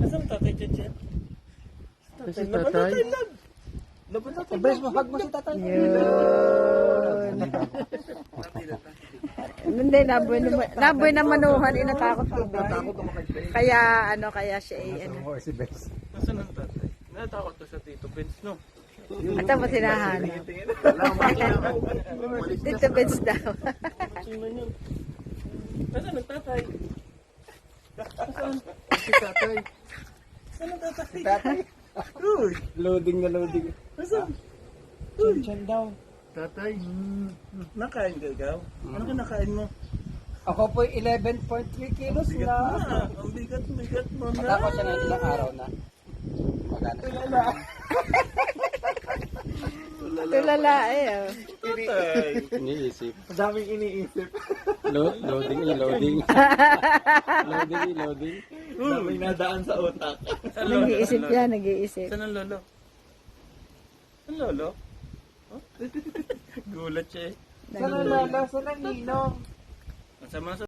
Asan tatay dyan? Si tatay. Laban tatay. Embrace mo, hug mo si tatay. Yun. Hindi, naboy na manuhan, inatakot ko ba? Kaya, kaya siya Si Bes. Asan ang tatay? Natakot to sa Tito Benz, no? At ang matinahanap. Dito beds daw. Sino yun? Asan ang tatay? Si tatay. Asan ang tatay? Tatay. Uy! Loading na loading. Asan? Chan daw. Tatay. Nakain ka ikaw? Ano kinakain mo? Ako po 11.3 kilos Bigat na. mo na. Ang bigat mo na. Matako siya ng ilang araw na. Magana siya. Tulala eh. Tatay. Iniisip. Daming iniisip. Loading. Loading. Daming nadaan sa utak. Saan lolo? Nag-iisip yan, nag-iisip. Saan ang lolo? Saan lolo? Oh? Gulat siya eh. Sana lala, sana ninong. Ang sama sa